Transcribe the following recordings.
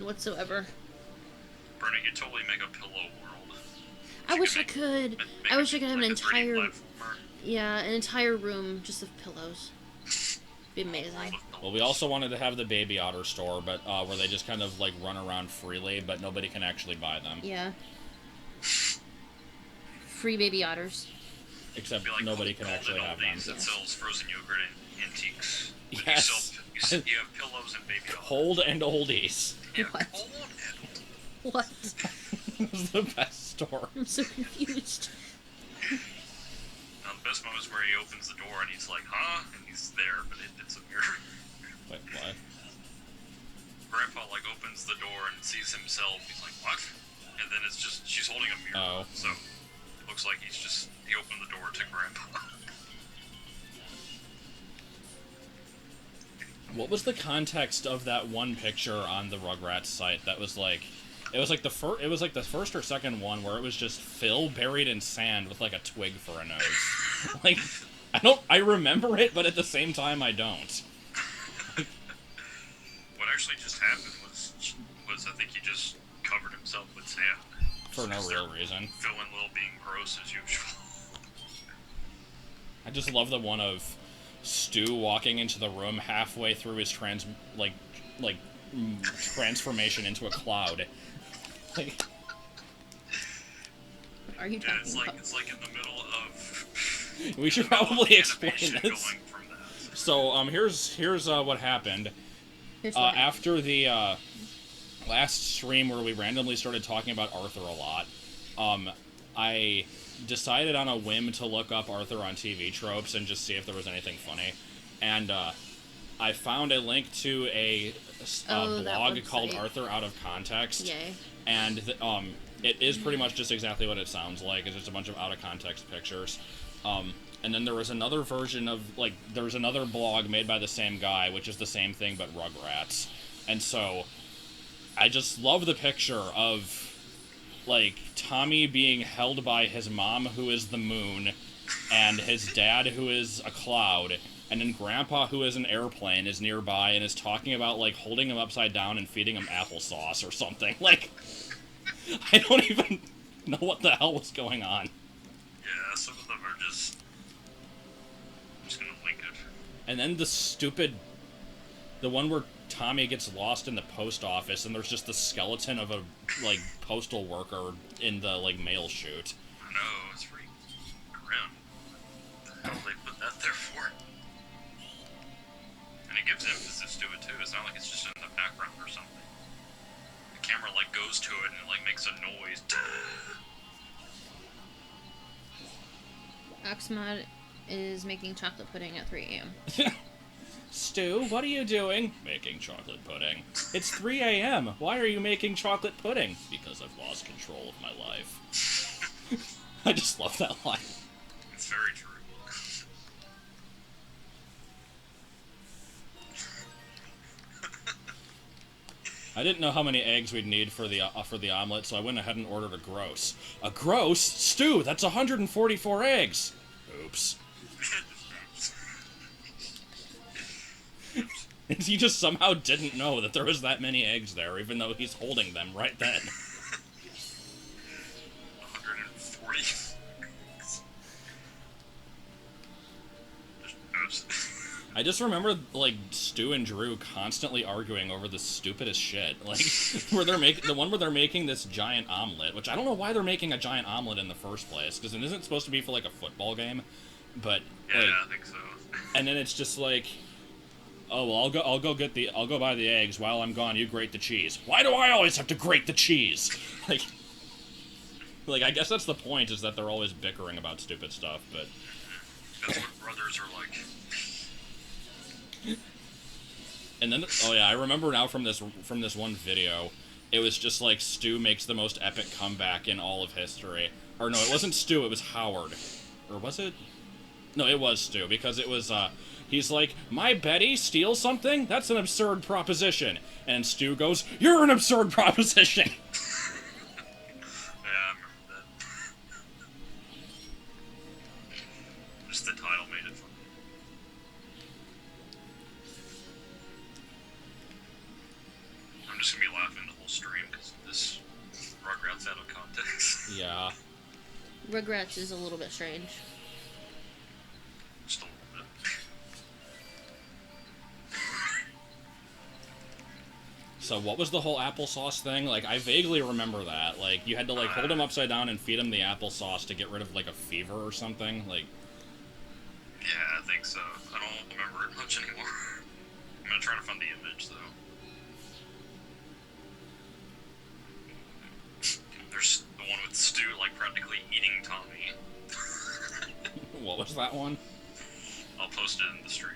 whatsoever. Bernie, you totally make a pillow world. I wish I could. I wish I could have an entire, yeah, an entire room just of pillows. Be amazing. Well, we also wanted to have the Baby Otter store, but where they just kind of like run around freely, but nobody can actually buy them. Yeah. Free baby otters. Except like nobody can actually have them. That sells frozen yogurt and antiques. Yes. You have pillows and baby otters. Cold and oldies. Yeah, what? Cold and What? It was the best store. I'm so confused. Now, the best moment is where he opens the door and he's like, huh? And he's there, but it's a mirror. Wait, what? Grandpa, like, opens the door and sees himself. He's like, what? And then it's just, she's holding a mirror. Oh. So, it looks like he opened the door to Grandpa. What was the context of that one picture on the Rugrats site that was like... It was like the first or second one where it was just Phil buried in sand with like a twig for a nose. Like, I remember it, but at the same time I don't. What actually just happened was I think he just covered himself with sand. For no real reason. Phil and Lil being gross as usual. I just love the one of Stu walking into the room halfway through his transformation into a cloud. Are you talking it's like in the middle of... We should probably explain this. Going from that. So, here's what happened. After the last stream where we randomly started talking about Arthur a lot, I decided on a whim to look up Arthur on TV tropes and just see if there was anything funny. And I found a link to a blog called Arthur Out of Context. Yay. And it is pretty much just exactly what it sounds like. It's just a bunch of out-of-context pictures. And then there was another version of, like, there was another blog made by the same guy, which is the same thing but Rugrats. And so, I just love the picture of, like, Tommy being held by his mom, who is the moon, and his dad, who is a cloud, and then Grandpa, who is an airplane, is nearby and is talking about, like, holding him upside down and feeding him applesauce or something. Like, I don't even know what the hell was going on. Yeah, some of them are just... I'm just gonna link it. And then the one where Tommy gets lost in the post office and there's just the skeleton of a, like, postal worker in the, like, mail chute. I know, it's pretty grim. What the hell they put that there for? And it gives emphasis to it, too. It's not like it's just in the background or something. The camera, like, goes to it and it, like, makes a noise. Oxmod is making chocolate pudding at 3 a.m. Stu, what are you doing? Making chocolate pudding. It's 3 a.m. Why are you making chocolate pudding? Because I've lost control of my life. I just love that line. It's very true. I didn't know how many eggs we'd need for the omelet, so I went ahead and ordered a gross. A gross? Stu, that's 144 eggs! Oops. He just somehow didn't know that there was that many eggs there, even though he's holding them right then. 140 eggs. Oops. I just remember, like, Stu and Drew constantly arguing over the stupidest shit. Like, the one where they're making this giant omelet, which I don't know why they're making a giant omelet in the first place, because it isn't supposed to be for, like, a football game, but, yeah, like, I think so. And then it's just like, oh, well, I'll go buy the eggs. While I'm gone, you grate the cheese. Why do I always have to grate the cheese? Like, I guess that's the point, is that they're always bickering about stupid stuff, but... That's what brothers are like. And then, oh yeah, I remember now from this one video, it was just like Stu makes the most epic comeback in all of history. Or no, it wasn't Stu, it was Howard. Or was it? No, it was Stu, because it was, he's like, my Betty steals something? That's an absurd proposition. And Stu goes, you're an absurd proposition! Yeah, I remember that. Just the title made it funny. I'm just gonna be laughing the whole whole stream because this Rugrats out of context. Yeah. Rugrats is a little bit strange. Just a little bit. So what was the whole applesauce thing? Like, I vaguely remember that. Like, you had to, like, hold him upside down and feed him the applesauce to get rid of, like, a fever or something. Like... Yeah, I think so. I don't remember it much anymore. I'm gonna try to find the image, though. There's the one with Stu, like, practically eating Tommy. What was that one? I'll post it in the stream.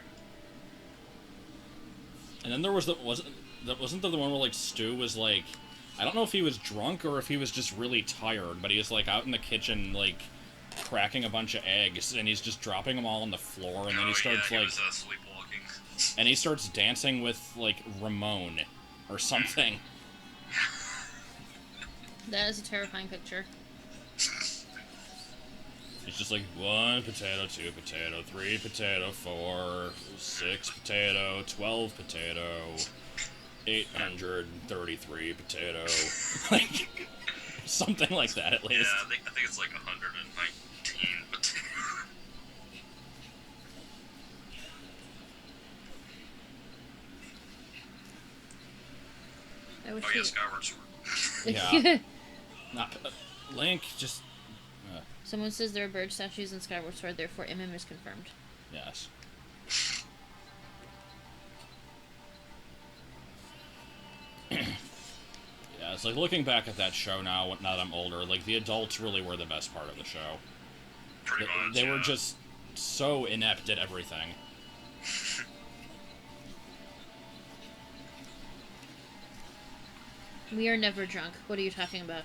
And then there was the... Wasn't there the one where, like, Stu was, like... I don't know if he was drunk or if he was just really tired, but he was, like, out in the kitchen, like, cracking a bunch of eggs, and he's just dropping them all on the floor, and then he starts, he like... was, sleepwalking. And he starts dancing with, like, Ramon or something. That is a terrifying picture. It's just like 1 potato, 2 potato, 3 potato, 4, 6 potato, 12 potato, 833 potato. Like, something like that at least. Yeah, I think it's like 119 potato. I wish Oh yeah, Skyward Sword. Yeah. Not, Link, just... Someone says there are bird statues in Skyward Sword, therefore MM is confirmed. Yes. Yeah, it's like looking back at that show now that I'm older, like the adults really were the best part of the show. Pretty much, They were just so inept at everything. We are never drunk. What are you talking about?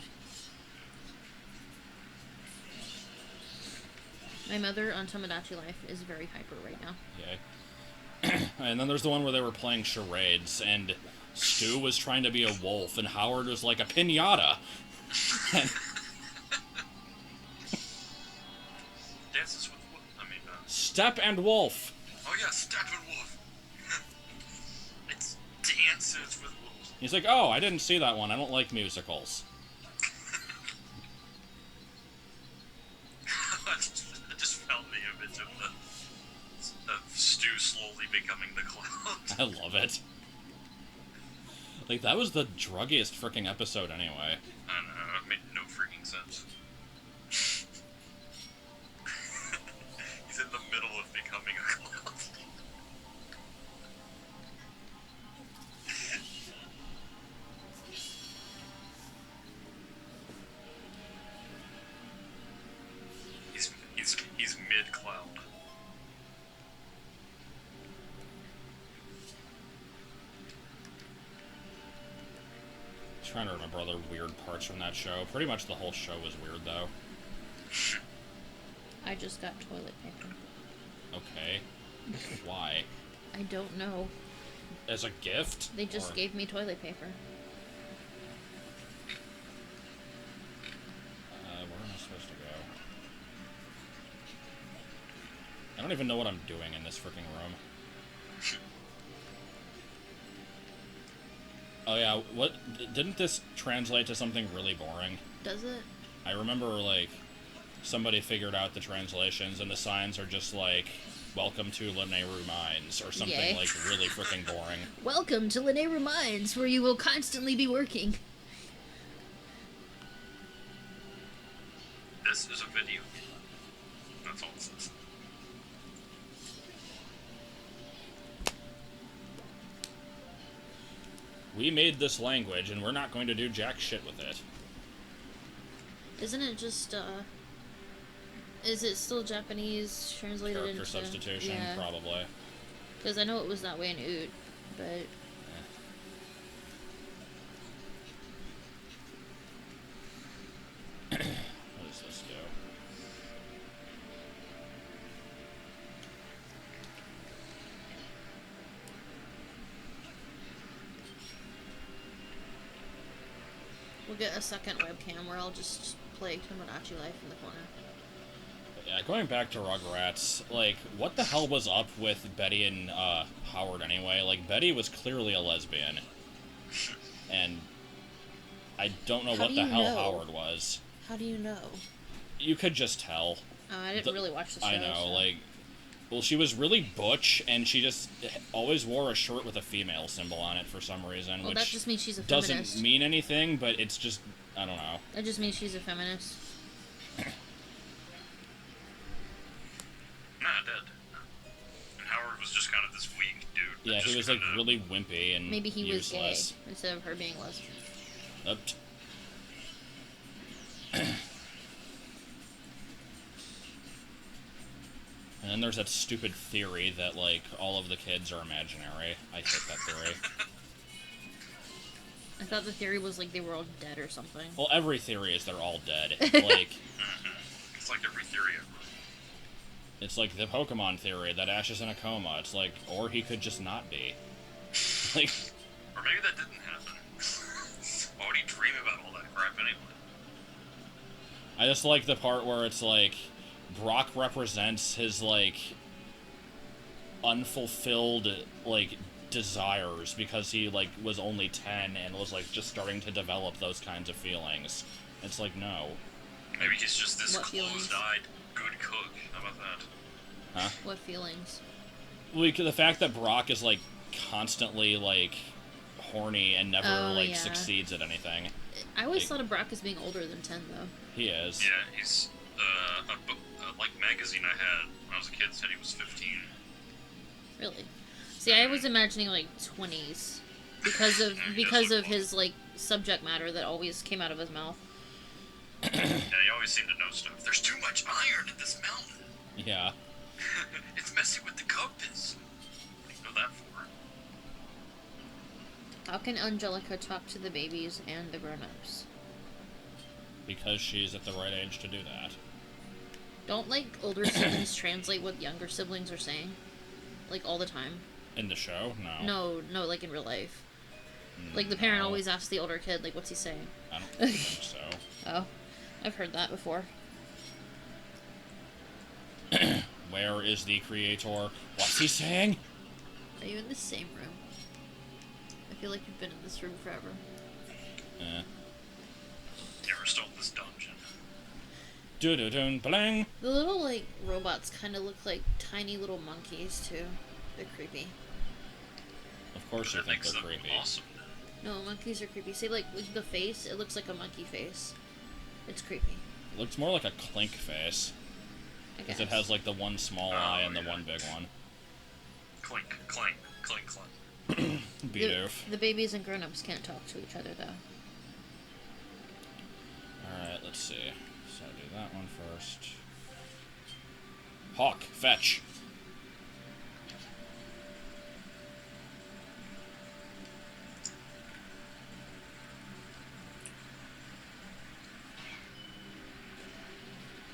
My mother on Tomodachi Life is very hyper right now. Yay. And then there's the one where they were playing charades, and Stu was trying to be a wolf, and Howard was like a piñata. Dances with wolf. Step and wolf. Oh yeah, Step and Wolf. It's Dances with Wolves. He's like, oh, I didn't see that one. I don't like musicals. I just found the image of Stu slowly becoming the clown. I love it. Like, that was the druggiest freaking episode anyway. I know, it made no freaking sense. He's in the middle of becoming a clown. He's mid-clown. Trying to remember other weird parts from that show. Pretty much the whole show was weird, though. I just got toilet paper. Okay. Why? I don't know. As a gift? They just gave me toilet paper. Where am I supposed to go? I don't even know what I'm doing in this freaking room. Oh yeah, what... Didn't this translate to something really boring? Does it? I remember, like, somebody figured out the translations, and the signs are just like, welcome to Lanayru Mines, or something, Yay. like, really freaking boring. Welcome to Lanayru Mines, where you will constantly be working. This is a video. That's all it says. We made this language, and we're not going to do jack shit with it. Isn't it just, is it still Japanese translated Character into... substitution, yeah. probably. Because I know it was that way in Oot, but... What does this do? We'll get a second webcam where I'll just play Tomodachi Life in the corner. Yeah, going back to Rugrats, like, what the hell was up with Betty and Howard anyway? Like, Betty was clearly a lesbian. And I don't know How what do the you hell know? Howard was. How do you know? You could just tell. Oh, I didn't really watch the show. I know, so. like... Well, she was really butch, and she just always wore a shirt with a female symbol on it for some reason, Well, which that just means she's a feminist. doesn't mean anything, but it's just... I don't know. That just means she's a feminist. Nah, dead. And Howard was just kind of this weak dude. that Yeah, he just was, like, kinda- really wimpy and Maybe he was useless. gay instead of her being lesbian. Oops. And then there's that stupid theory that, like, all of the kids are imaginary. I hate that theory. I thought the theory was like they were all dead or something. Well, every theory is they're all dead. Like, It's like every theory ever. it's like the Pokemon theory that Ash is in a coma. It's like, or he could just not be. Like, Or maybe that didn't happen. Why would he dream about all that crap anyway? I just like the part where it's like, Brock represents his, like, unfulfilled, like, desires because he, like, was only 10 and was, like, just starting to develop those kinds of feelings. It's like, no. Maybe he's just this What feelings? closed-eyed good cook. How about that? Huh? What feelings? Like, the fact that Brock is, like, constantly, like, horny and never, Oh, like, yeah. succeeds at anything. I always Like- thought of Brock as being older than 10, though. He is. Yeah, he's, a book, like, magazine I had when I was a kid said he was 15. Really? See, I was imagining like 20s because of Yeah, he because does of look his like subject matter that always came out of his mouth. Yeah, he always seemed to know stuff. There's too much iron in this mountain. Yeah. It's messing with the compass. What do you know that for? How can Angelica talk to the babies and the grown-ups? Because she's at the right age to do that. Don't like older siblings translate what younger siblings are saying? Like all the time? In the show? No. No, like in real life. Like the parent No. always asks the older kid, like, what's he saying? I don't think so. Oh, I've heard that before. Where is the creator? What's he saying? Are you in the same room? I feel like you've been in this room forever. Eh. Yeah, we're still in this dungeon. Do-do-dun, blang. The little, like, robots kind of look like tiny little monkeys, too. They're creepy. Of course you That think makes they're them creepy. awesome. No, monkeys are creepy. See, like, with the face, it looks like a monkey face. It's creepy. It looks more like a Clink face. I guess. Because it has, like, the one small Oh, eye and the yeah. one big one. Clink, clink, clink, clink. Be-doof. The babies and grown-ups can't talk to each other, though. Alright, let's see. So do that one first. Hawk, fetch.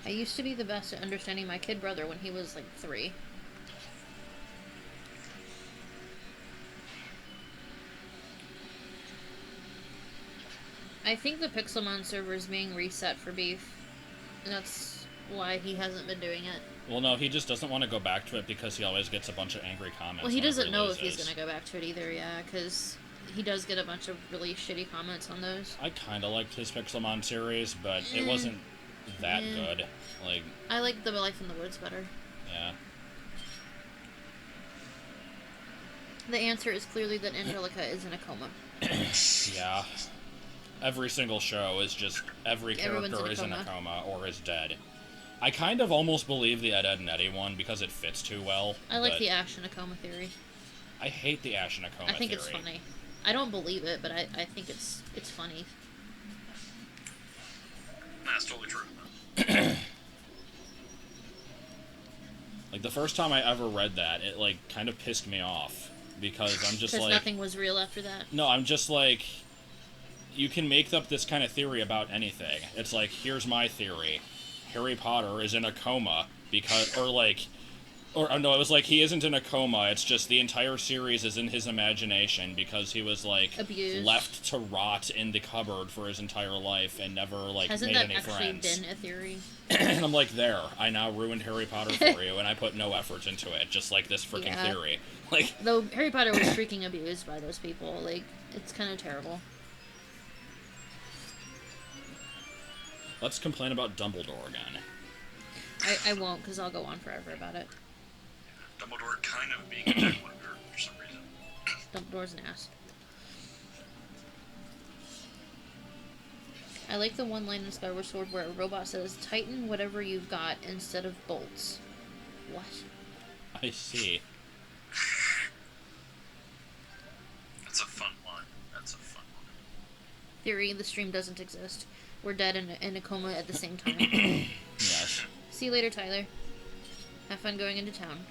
I used to be the best at understanding my kid brother when he was, like, 3. I think the Pixelmon server is being reset for beef. And that's why he hasn't been doing it. Well, no, he just doesn't want to go back to it because he always gets a bunch of angry comments. Well, he whenever doesn't know if loses. he's gonna go back to it either, yeah, because he does get a bunch of really shitty comments on those. I kind of liked his Pixelmon series, but it Eh. wasn't that Eh. good. Like, I like the Life in the Woods better. yeah. The answer is clearly that Angelica is in a coma. Yeah. Every single show is just every Everyone's character in a is in a coma. coma or is dead. I kind of almost believe the Ed, Edd and Eddy one because it fits too well. I like but the Ash in a coma theory. I hate the Ash in a coma I think theory. it's funny. I don't believe it, but I think it's funny. Nah, it's totally true. Like, the first time I ever read that, it, like, kind of pissed me off. Because I'm just Because like... nothing was real after that. No, I'm just like... You can make up this kind of theory about anything. It's like, here's my theory. Harry Potter is in a coma because... Or, like... Or, no, it was like, he isn't in a coma, it's just the entire series is in his imagination because he was, like... Abused. Left to rot in the cupboard for his entire life and never, like, Hasn't made that any actually friends. been a theory? And I'm like, there, I now ruined Harry Potter for you, and I put no effort into it, just like this freaking Yeah. theory. Like, Though Harry Potter was freaking abused by those people. Like, it's kind of terrible. Let's complain about Dumbledore again. I won't, because I'll go on forever about it. Dumbledore kind of being a dicklinger for some reason. Dumbledore's an ass. I like the one line in Skyward Sword where a robot says, "Tighten whatever you've got instead of bolts." What? I see. That's a fun line. That's a fun line. Theory, the stream doesn't exist. We're dead in a coma at the same time. Yes. See you later, Tyler. Have fun going into town.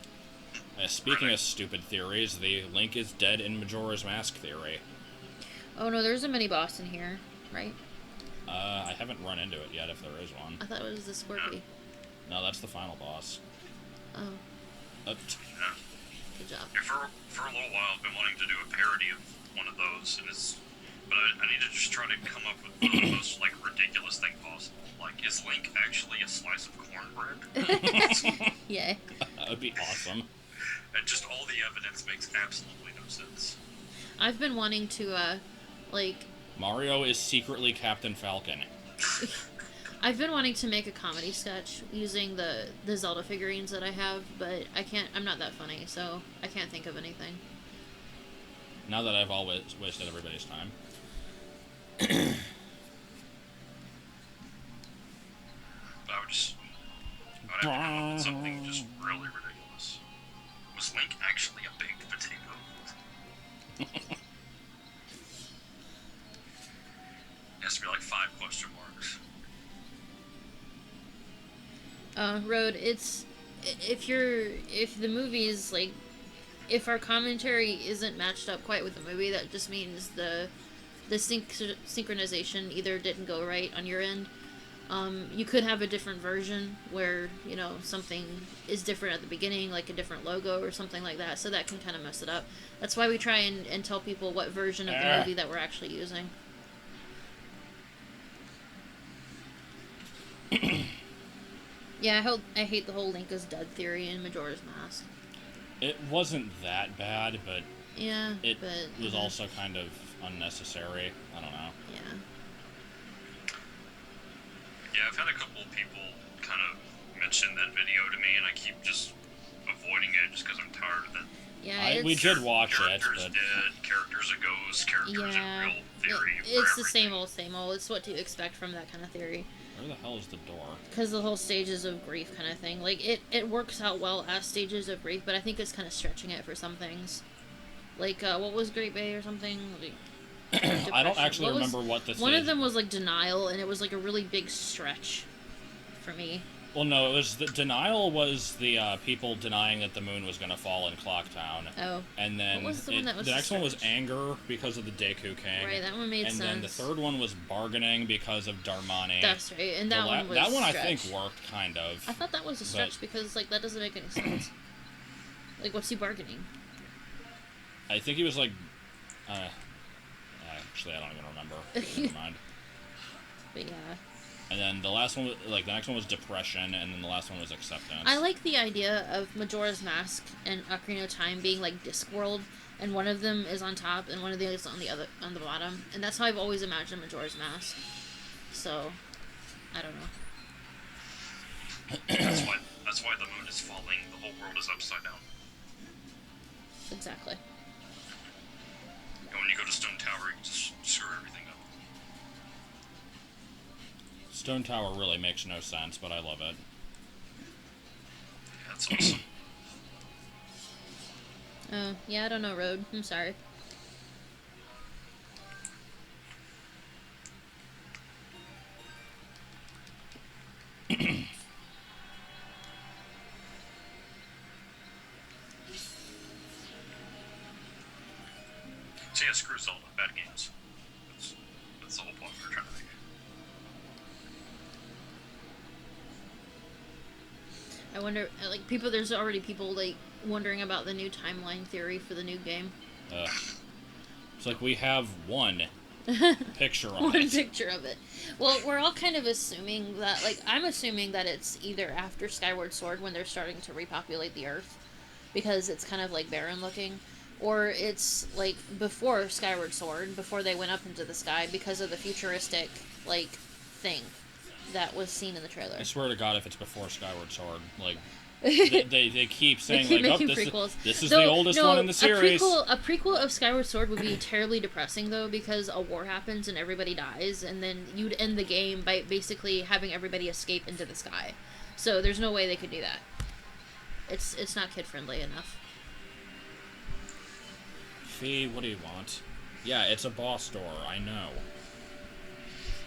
Speaking of stupid theories, the Link is dead in Majora's Mask theory. Oh no, there's a mini boss in here, right? I haven't run into it yet, if there is one. I thought it was the Scorpy. No, that's the final boss. Oh, Yeah. good job. Yeah, for a little while, I've been wanting to do a parody of one of those, and but I need to just try to come up with the most like ridiculous thing possible. Like, is Link actually a slice of cornbread? Yeah. That would be awesome. And just all the evidence makes absolutely no sense. I've been wanting to, Mario is secretly Captain Falcon. I've been wanting to make a comedy sketch using the Zelda figurines that I have, but I'm not that funny, so I can't think of anything. Now that I've always wasted everybody's time. But I would have to come up with something just really ridiculous. Was Link actually a baked potato? It has to be like 5 question marks. Road, if the movie's, like, if our commentary isn't matched up quite with the movie, that just means the synchronization either didn't go right on your end. You could have a different version where, something is different at the beginning, like a different logo or something like that, so that can kind of mess it up. That's why we try and tell people what version of the movie that we're actually using. Yeah, I hate the whole Link is dead theory in Majora's Mask. It wasn't that bad, but yeah, it was also kind of unnecessary. I don't know. Yeah. Yeah, I've had a couple of people kind of mention that video to me, and I keep just avoiding it just because I'm tired of it. Yeah, we did watch it, Characters but dead, characters a ghost, characters a real theory. It's the same old, same old. It's what to expect from that kind of theory. where the hell is the door? Because the whole stages of grief kind of thing. Like, it works out well as stages of grief, but I think it's kind of stretching it for some things. Like, what was Great Bay or something? Like, I don't actually remember what this is. One of them was, like, denial, and it was, like, a really big stretch for me. Well, no, it was denial was the people denying that the moon was going to fall in Clocktown. Oh. And then what was the one that was the next one was stretch? anger because of the Deku King. Right, that one made sense. And then the third one was bargaining because of Darmani. That's right, and that one was that one stretch. I think worked kind of. I thought that was a stretch because, like, that doesn't make any sense. Like, what's he bargaining? I think he was like, actually, I don't even remember. Never mind. But yeah. And then the last one, the next one was depression, and then the last one was acceptance. I like the idea of Majora's Mask and Ocarina of Time being like Discworld, and one of them is on top and one of the others on the bottom, and that's how I've always imagined Majora's Mask. So, I don't know. That's why the moon is falling. The whole world is upside down. Exactly. And when you go to Stone Tower, you just screw everything up. Stone Tower really makes no sense, but I love it. Yeah, that's awesome. Oh, yeah, I don't know, Road. I'm sorry. So yeah, screw Zelda. Bad games. That's the whole point we were trying to make. I wonder, like, there's already people, like, wondering about the new timeline theory for the new game. It's like we have one picture of One it. picture of it. Well, we're all kind of assuming that, like, I'm assuming that it's either after Skyward Sword when they're starting to repopulate the Earth, because it's kind of, like, barren looking, or it's, like, before Skyward Sword, before they went up into the sky, because of the futuristic, like, thing. that was seen in the trailer. I swear to God, if it's before Skyward Sword, like, they keep saying, keep like, making oh, prequels. this is the oldest one in the series. A prequel of Skyward Sword would be terribly depressing, though, because a war happens and everybody dies, and then you'd end the game by basically having everybody escape into the sky. So there's no way they could do that. It's not kid-friendly enough. Fee, what do you want? Yeah, it's a boss door, I know.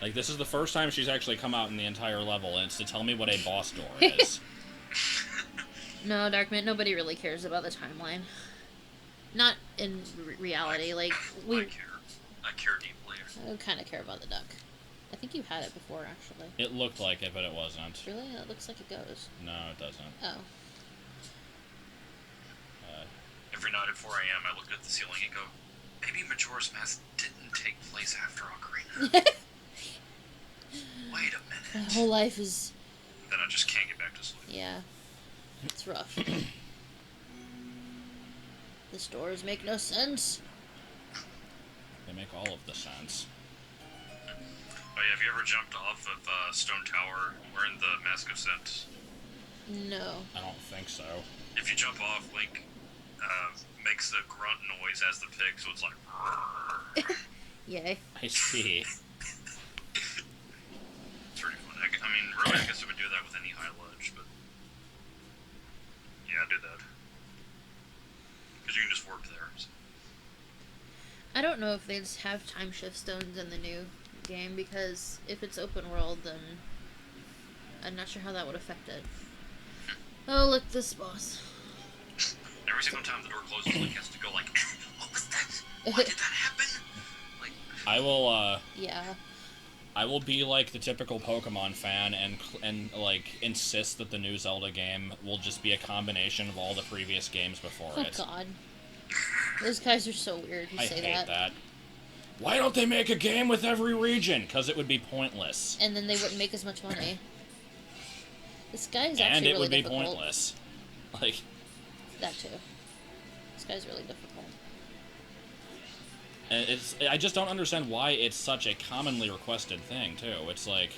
Like, this is the first time she's actually come out in the entire level, and it's to tell me what a boss door is. No, Darkman, nobody really cares about the timeline. Not in reality, like, we... I care deeply. I kind of care about the duck. I think you had it before, actually. It looked like it, but it wasn't. Really? It looks like it goes. No, it doesn't. Oh. Every night at 4 a.m. I look at the ceiling and go, maybe Majora's Mask didn't take place after Ocarina. Wait a minute. My whole life is... Then I just can't get back to sleep. Yeah. It's rough. The stores make no sense. They make all of the sense. Oh yeah, have you ever jumped off of Stone Tower wearing the Mask of Scent? No. I don't think so. If you jump off, Link makes the grunt noise as the pig, so it's like... Yay. I see. It's pretty fun. I mean, really, I guess I would do that with any high ledge, but... Yeah, I do that. Because you can just warp there. So. I don't know if they'd have time shift stones in the new game, because if it's open world, then I'm not sure how that would affect it. Oh, look, this boss. Every single time the door closes, Link has to go like, what was that? Why did that happen? Like, I will, Yeah. I will be like the typical Pokemon fan and like insist that the new Zelda game will just be a combination of all the previous games before it. Oh God. Those guys are so weird who I say hate that. Why don't they make a game with every region? Because it would be pointless. And then they wouldn't make as much money. This guy is And actually it really would be difficult. pointless. Like, That too. This guy's really difficult. and I just don't understand why it's such a commonly requested thing too. It's like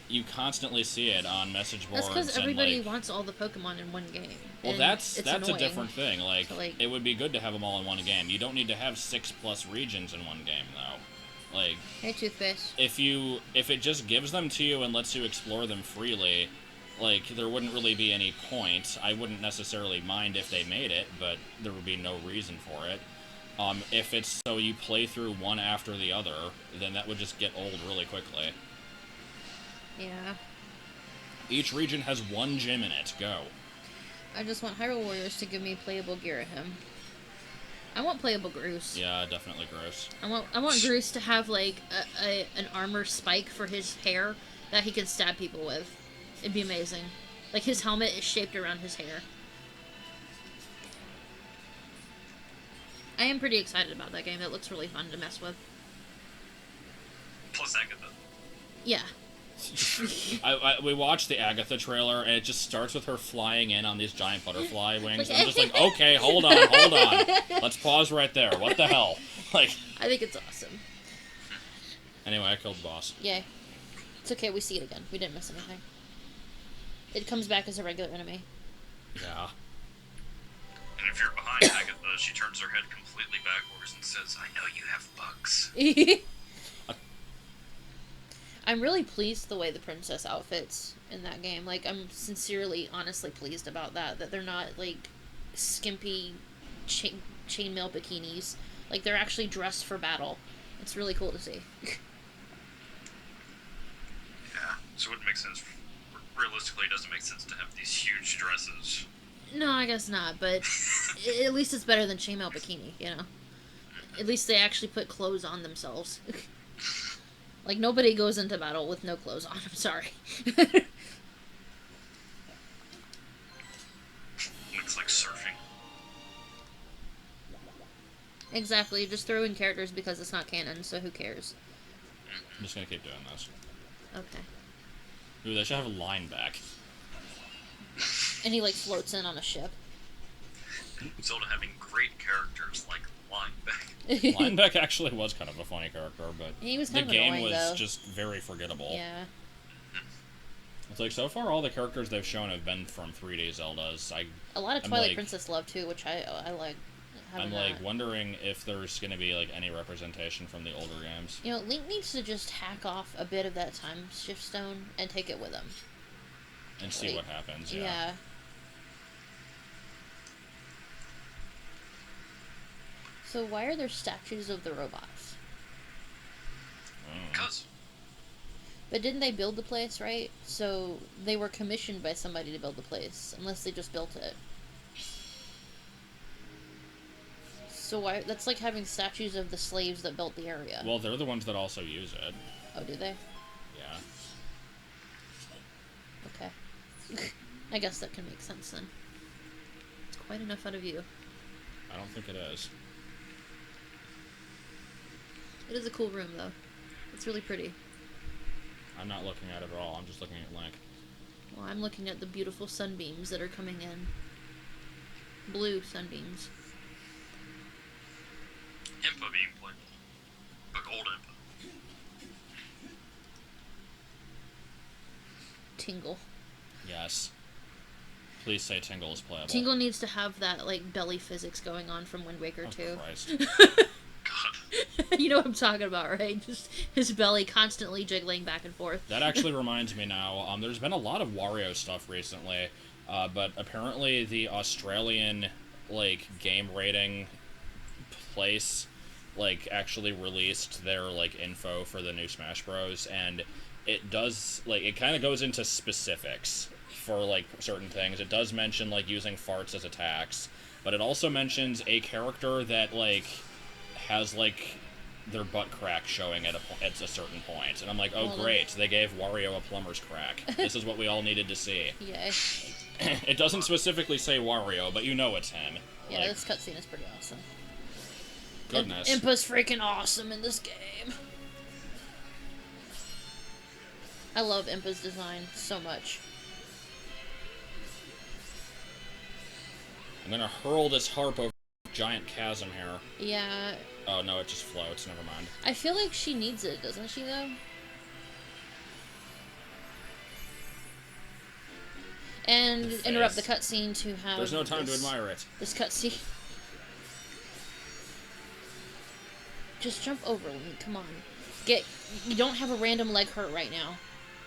you constantly see it on message boards. That's because and, everybody like, wants all the Pokemon in one game. well, and that's it's a annoying. different thing. Like, So, like, it would be good to have them all in one game. You don't need to have 6+ regions in one game, though. Like, Hey, Toothpaste. if it just gives them to you and lets you explore them freely, like, there wouldn't really be any point. I wouldn't necessarily mind if they made it, but there would be no reason for it. If it's so you play through one after the other, then that would just get old really quickly. Yeah. Each region has one gym in it. Go. I just want Hyrule Warriors to give me playable Girahim. I want playable Groose. Yeah, definitely gross. I want Groose to have like an armor spike for his hair that he can stab people with. It'd be amazing. Like his helmet is shaped around his hair. I am pretty excited about that game. It looks really fun to mess with. plus Agatha. Yeah. We watched the Agatha trailer, and it just starts with her flying in on these giant butterfly wings. I'm just like, okay, hold on. Let's pause right there. What the hell? Like, I think it's awesome. anyway, I killed the boss. Yay. It's okay, we see it again. We didn't miss anything. It comes back as a regular enemy. Yeah. And if you're behind Agatha, she turns her head completely backwards and says, I know you have bugs. I'm really pleased the way the princess outfits in that game. Like, I'm sincerely, honestly pleased about that. That they're not, like, skimpy chainmail bikinis. Like, they're actually dressed for battle. It's really cool to see. Yeah, so it wouldn't make sense. Realistically, it doesn't make sense to have these huge dresses. No, I guess not, but at least it's better than chainmail bikini, you know? At least they actually put clothes on themselves. Like, nobody goes into battle with no clothes on, I'm sorry. Looks like surfing. Exactly, just throw in characters because it's not canon, so who cares? I'm just gonna keep doing this. Okay. Ooh, they should have a line back. And he, like, floats in on a ship. Zelda having great characters like Lineback. Lineback actually was kind of a funny character, but He was the kind of game annoying, was though. just very forgettable. Yeah. It's like, so far all the characters they've shown have been from 3D Zeldas. A lot of I'm Twilight like- Princess love too, which I like. I'm Having like that. wondering if there's gonna be like any representation from the older games. You know, Link needs to just hack off a bit of that time shift stone and take it with him. And see Like, what happens, Yeah. So why are there statues of the robots? Because But didn't they build the place, right? So they were commissioned by somebody to build the place, unless they just built it. So why? That's like having statues of the slaves that built the area. Well, they're the ones that also use it. Oh, do they? Yeah. Okay. I guess that can make sense then. It's quite enough out of you. I don't think it is. It is a cool room, though. It's really pretty. I'm not looking at it at all. I'm just looking at Link. Well, I'm looking at the beautiful sunbeams that are coming in. Blue sunbeams. Impa being played. But old Impa. Tingle. Yes. Please say Tingle is playable. Tingle needs to have that, like, belly physics going on from Wind Waker Oh, 2. Christ. God. You know what I'm talking about, right? Just his belly constantly jiggling back and forth. That actually reminds me now, there's been a lot of Wario stuff recently, but apparently the Australian, like, game rating place, like, actually released their, like, info for the new Smash Bros, and it does, like, it kind of goes into specifics for, like, certain things. It does mention, like, using farts as attacks, but it also mentions a character that, like, has, like, their butt crack showing at a certain point. And I'm like, oh, Well, great, they gave Wario a plumber's crack. This is what we all needed to see. Yay. It doesn't specifically say Wario, but you know it's him. Yeah, Like, this cutscene is pretty awesome. goodness. Impa's freaking awesome in this game. I love Impa's design so much. I'm gonna hurl this harp over a giant chasm here. Yeah, Oh, no, it just floats. Never mind. I feel like she needs it, doesn't she, though? And The interrupt the face. cutscene to have. There's no time this, to admire it. This cutscene. Just jump over, Link. Come on. You don't have a random leg hurt right now.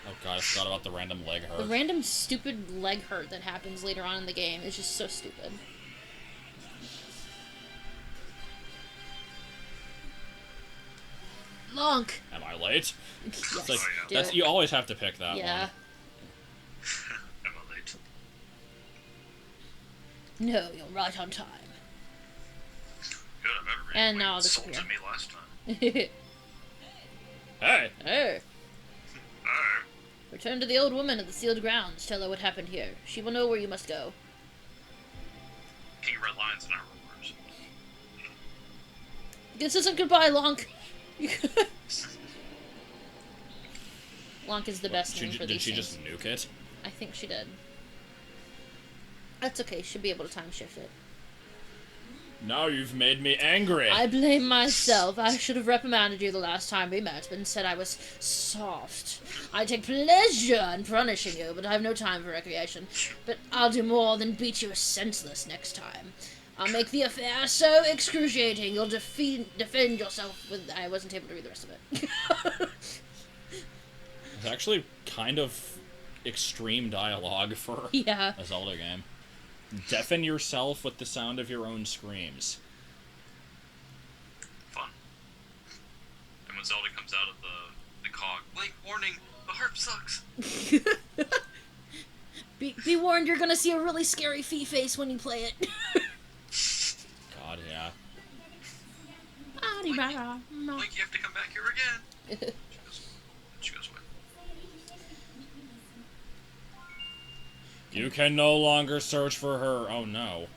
Oh god, I forgot about the random leg hurt. The random stupid leg hurt that happens later on in the game is just so stupid. Lonk! Am I late? Yes, It's like, do that's, it. you always have to pick that Yeah. one. Am I late? No, you're right on time. Good, I've ever And really now insulted disappear. me last time. Hey! Oh. Alright. Return to the old woman at the sealed grounds. Tell her what happened here. She will know where you must go. King Red Lions and our rulers. This isn't goodbye, Lonk. Lonk is the best name for Did these she things. just nuke it? I think she did. That's okay. She'll be able to time shift it. Now you've made me angry! I blame myself. I should have reprimanded you the last time we met, but instead I was soft. I take pleasure in punishing you, but I have no time for recreation. But I'll do more than beat you senseless next time. I'll make the affair so excruciating you'll defend yourself with... I wasn't able to read the rest of it. It's actually kind of extreme dialogue for Yeah. a Zelda game. Deafen yourself with the sound of your own screams. Fun. And when Zelda comes out of the cog, Link, warning, the harp sucks. Be warned, you're gonna see a really scary Fee face when you play it. God, yeah. Link, you have to come back here again. She goes away. You can no longer search for her. Oh no.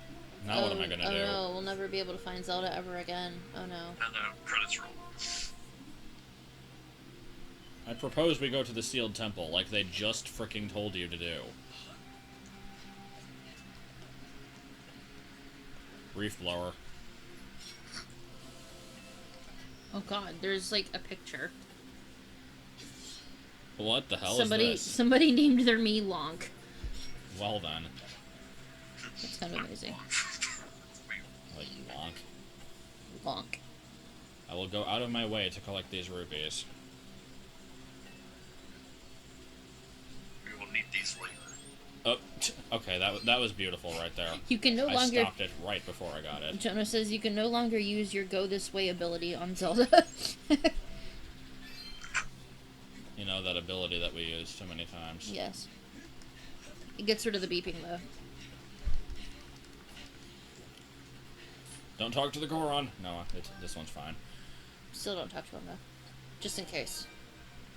Now what am I gonna oh do? no, we'll never be able to find Zelda ever again. Oh no. And credits roll. I propose we go to the sealed temple, like they just fricking told you to do. Reef blower. Oh god, there's like a picture. What the hell somebody, is this? Somebody named their me Lonk. Well then. That's kind of amazing. Like, lonk. Lonk. I will go out of my way to collect these rupees. We will need these later. Oh, okay, that was beautiful right there. You can no I longer... stopped it right before I got it. Jonah says you can no longer use your go this way ability on Zelda. You know, that ability that we use so many times. Yes. It gets rid of the beeping, though. Don't talk to the Goron. No, this one's fine. Still don't talk to him, though. Just in case.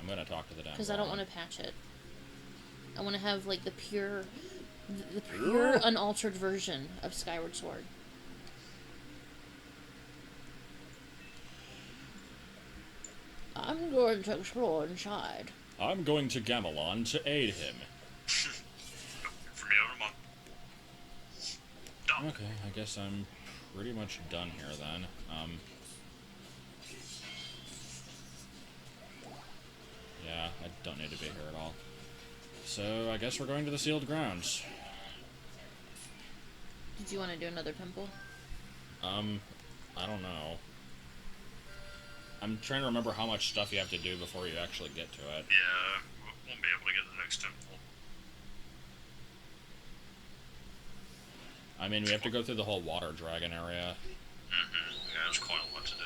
I'm gonna talk to the damn Because I don't Goron. want to patch it. I want to have, like, the pure, unaltered version of Skyward Sword. I'm going to explore inside. I'm going to Gamelon to aid him. For me, out of month. Done. Okay, I guess I'm pretty much done here then. Yeah, I don't need to be here at all. So, I guess we're going to the sealed grounds. Did you want to do another temple? I don't know. I'm trying to remember how much stuff you have to do before you actually get to it. Yeah, we won't be able to get to the next temple. I mean, we have to go through the whole water dragon area. Yeah, there's quite a lot to do.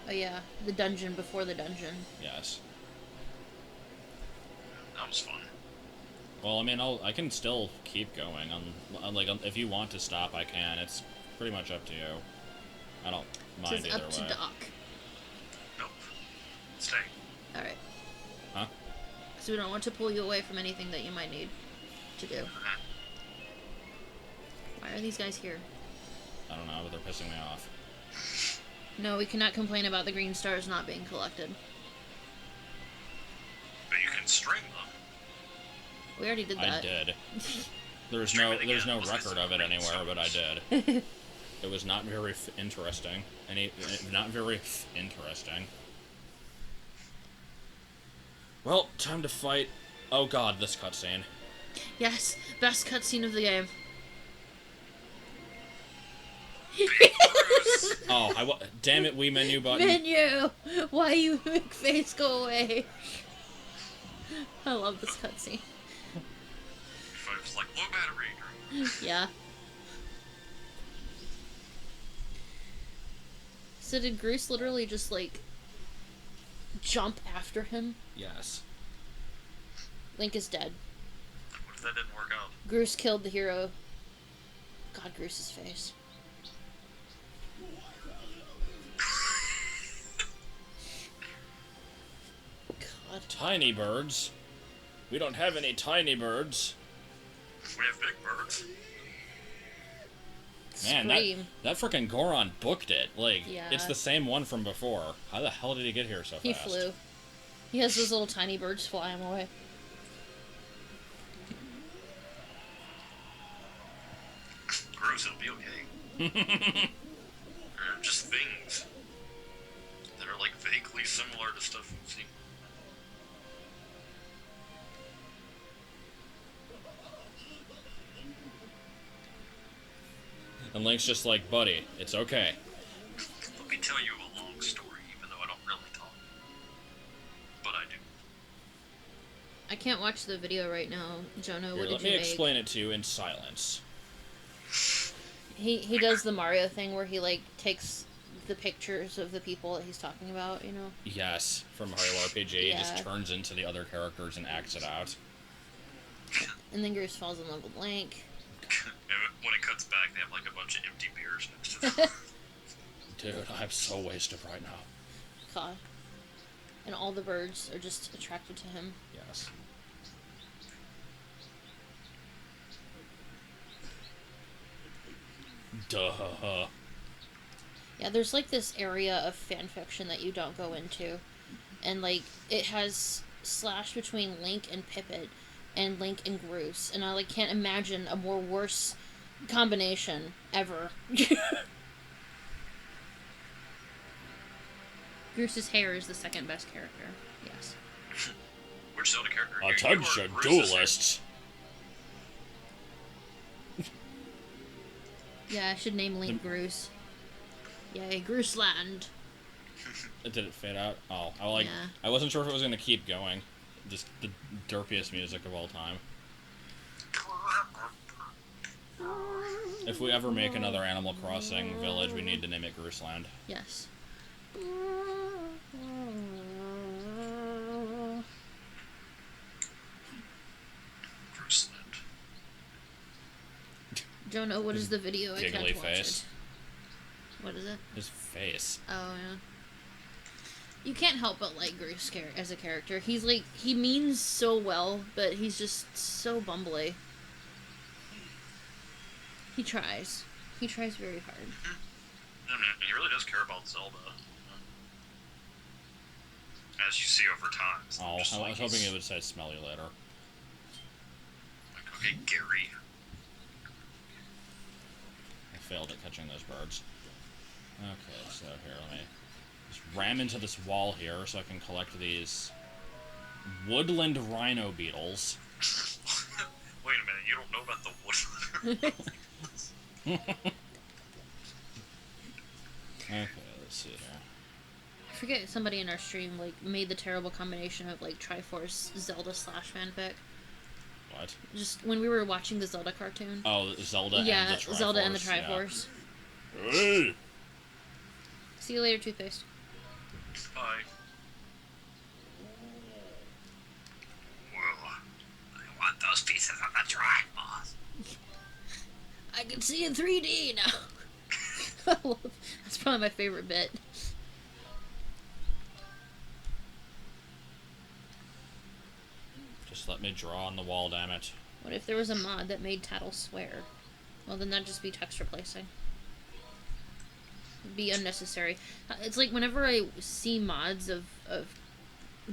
Oh yeah, the dungeon before the dungeon. Yes. That was fun. Well, I mean, I can still keep going. If you want to stop, I can. It's pretty much up to you. I don't mind It says either up to way. dock. Nope. Stay. Alright. Huh? So we don't want to pull you away from anything that you might need to do. Why are these guys here? I don't know, but they're pissing me off. No, we cannot complain about the green stars not being collected. But you can string them. We already did that. I did. There's Stream no it again. no Let's record get of it some anywhere, but I stars. did. It was not very interesting. Not very interesting. Well, time to fight. Oh god, this cutscene. Yes, best cutscene of the game. Oh, damn it, Wii menu button. Menu! Why you make face go away? I love this cutscene. Five's like, low battery. Yeah. So did Groose literally just, like, jump after him? Yes. Link is dead. What if that didn't work out? Groose killed the hero. God, Groose's face. God. Tiny birds? We don't have any tiny birds. We have big birds. Man, Scream. that frickin' Goron booked it. Like, Yeah. it's the same one from before. How the hell did he get here so fast? He flew. He has those little tiny birds fly him away. Gross, it'll be okay. They're just things that are like vaguely similar to stuff we've seen. And Link's just like, buddy, it's okay. Let me tell you a long story, even though I don't really talk. But I do. I can't watch the video right now. Jonah, Here, what let did me you make? explain it to you in silence. He does the Mario thing where he, like, takes the pictures of the people that he's talking about, you know? Yes, from Mario RPG, he Yeah. just turns into the other characters and acts it out. And then Groose falls in love with Link. And when it cuts back, they have like a bunch of empty beers next to them. Dude, I'm so wasted right now. God. And all the birds are just attracted to him. Yes. Duh. Yeah, there's like this area of fanfiction that you don't go into. And like, it has slash between Link and Pippet and Link and Groose. And I like can't imagine a more worse combination ever. Groose's hair is the second best character. Yes. Which Zelda character? Attention, Bruce's duelists! Yeah, I should name Link Groose. Yay, Grooseland. Did it fade out? Oh, Yeah. I wasn't sure if it was gonna keep going. Just the derpiest music of all time. If we ever make another Animal Crossing village, we need to name it Grooseland. Yes. Bruceland. Jonah, what is the video? I Giggly can't watch face. it. What is it? His face. Oh, yeah. You can't help but like Groose as a character. He's like, he means so well, but he's just so bumbly. He tries. He tries very hard. I mean, he really does care about Zelda. As you see over time. It's not Oh, just I like was hoping he's- it would say smell you later. Like, okay, Gary. I failed at catching those birds. Okay, so here, let me just ram into this wall here so I can collect these woodland rhino beetles. Wait a minute, you don't know about the woodland? Okay, let's see here. I forget, somebody in our stream like made the terrible combination of like Triforce Zelda / fanfic. What? Just when we were watching the Zelda cartoon. Oh, Zelda Yeah, and the Triforce. Zelda and the yeah. Triforce. Hey! See you later, Toothpaste. Bye. Well, I want those pieces of the Triforce. I can see in 3D now. That's probably my favorite bit. Just let me draw on the wall, damn it. What if there was a mod that made Tattle swear? Well, then that'd just be text replacing. It'd be unnecessary. It's like whenever I see mods of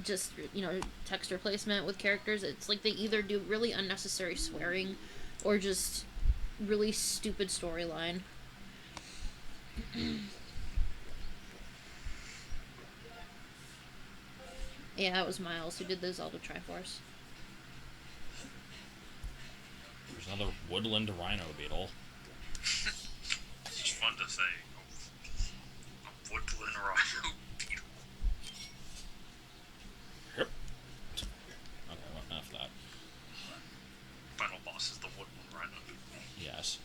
just, you know, text replacement with characters, it's like they either do really unnecessary swearing or just really stupid storyline. Yeah, it was Miles who did the Zelda Triforce. There's another woodland rhino beetle. It's just fun to say. A woodland rhino beetle. Yep. Okay, well, enough of that. Final boss is the woodland rhino beetle. Yes.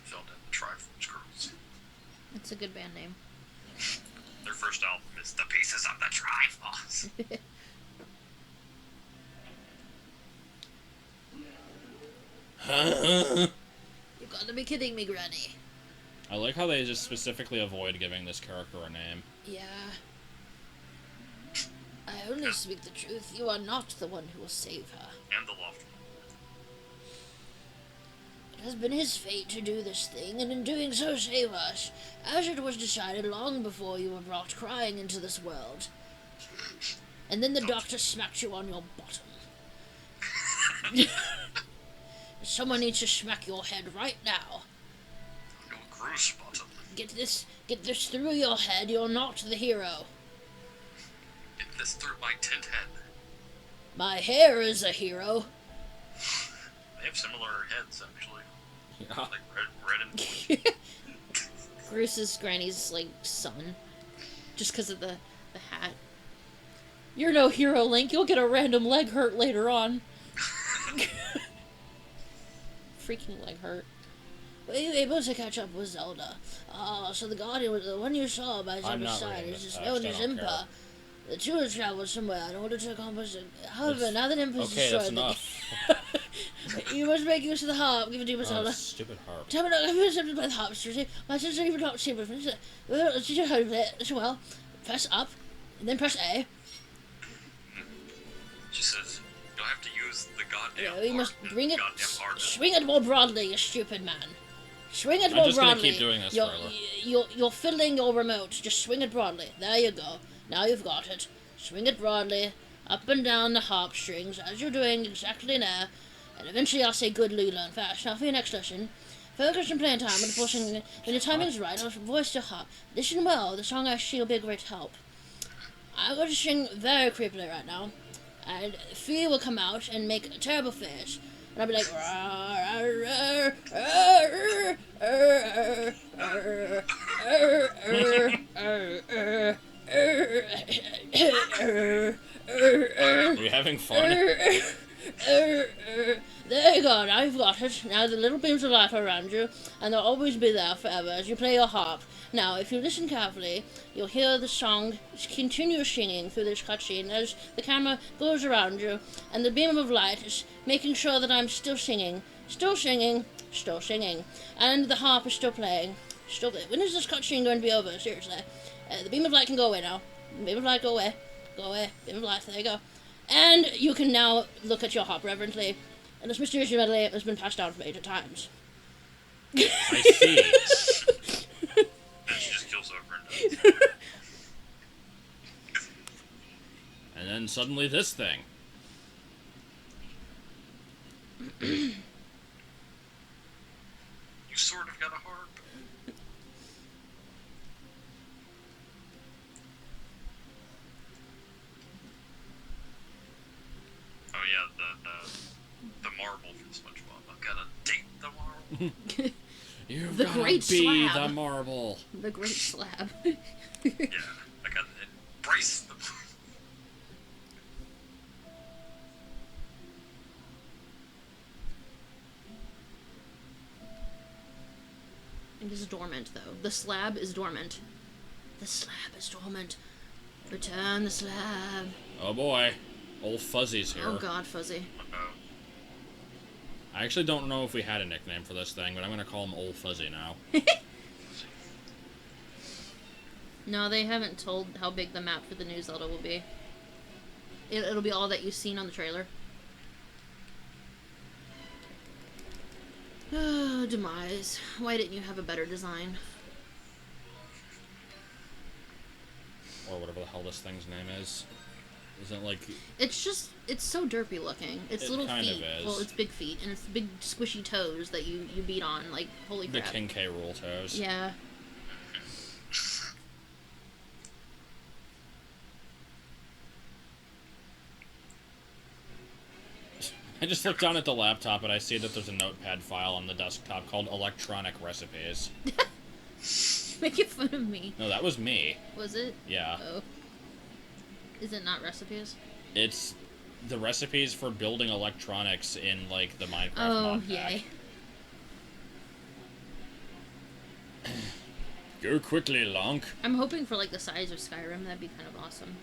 Zelda and the Triforce Girls. It's a good band name. Their first album is The Pieces of the Triforce. You gotta be kidding me, Granny. I like how they just specifically avoid giving this character a name. Yeah. I only speak the truth. You are not the one who will save her. And the loved one. It has been his fate to do this thing, and in doing so save us, as it was decided long before you were brought crying into this world. And then the doctor smacked you on your bottom. Someone needs to smack your head right now. No Groose bottom. Get this through your head. You're not the hero. Get this through my tint head. My hair is a hero. They have similar heads, actually. Yeah. Like red and blue. Bruce's granny's like son, just because of the hat. You're no hero, Link. You'll get a random leg hurt later on. Freaking leg hurt. Were you able to catch up with Zelda? So the Guardian was the one you saw by I'm not Zelda's side. reading Is this just known text, as I don't Impa. care. The two have traveled somewhere in order to accomplish it. However, now that Impa's Okay, that's destroyed enough. you must make use of the harp given to you by Oh, Zelda. stupid harp. Tell me not to be accepted by the harp, seriously. My sister even not see with me. Did you hold it as well? Press up, and then press A. She says, you'll have to use the goddamn You must harp. bring it, Goddamn harp. swing it more broadly, you stupid man. Swing it I'm more just gonna broadly. keep doing this you're, forever. you're fiddling your remote. Just swing it broadly. There you go. Now you've got it. Swing it broadly, up and down the harp strings, as you're doing exactly now. And eventually I'll say, good, you learn fast. Now for your next lesson, Focus on playing time with the portion. When the timing is right, I'll voice your harp. Listen well, the song actually will be a great help. I'm going to sing very creepily right now, and Fee will come out and make a terrible face, and I'll be like, Are you having fun? There you go, now you've got it. Now the little beams of light are around you, and they'll always be there forever as you play your harp. Now, if you listen carefully, you'll hear the song continue singing through this cutscene as the camera goes around you, and the beam of light is making sure that I'm still singing, and the harp is still playing. When is this cutscene going to be over? Seriously. The beam of light can go away now. Beam of light, go away. Go away. Beam of light, there you go. And you can now look at your harp reverently, and this mysterious medley has been passed down from age of times. I see. And she just kills over and dies. And then suddenly this thing. You sort of got a harp. Oh yeah, the marble from SpongeBob. I've got to date the marble. You've The gotta great be slab. the marble. The great slab. Yeah, I got to embrace the marble. It is dormant, though. The slab is dormant. The slab is dormant. Return the slab. Oh boy. Old Fuzzy's here. Oh god, Fuzzy. Uh-oh. I actually don't know if we had a nickname for this thing, but I'm gonna call him Old Fuzzy now. No, they haven't told how big the map for the new Zelda will be. It'll be all that you've seen on the trailer. Oh, Demise. Why didn't you have a better design? Or whatever the hell this thing's name is. Isn't it like... It's so derpy looking. It's It little kind of feet. is. Well, it's big feet, and it's big squishy toes that you beat on. Like, holy the crap. King K. Rool toes. Yeah. I just looked down at the laptop and I see that there's a notepad file on the desktop called Electronic Recipes. Making fun of me. No, that was me. Was it? Yeah. Oh. Is it not recipes? It's the recipes for building electronics in, like, the Minecraft Oh, mod pack. yay. Go quickly, Lonk. I'm hoping for, like, the size of Skyrim. That'd be kind of awesome.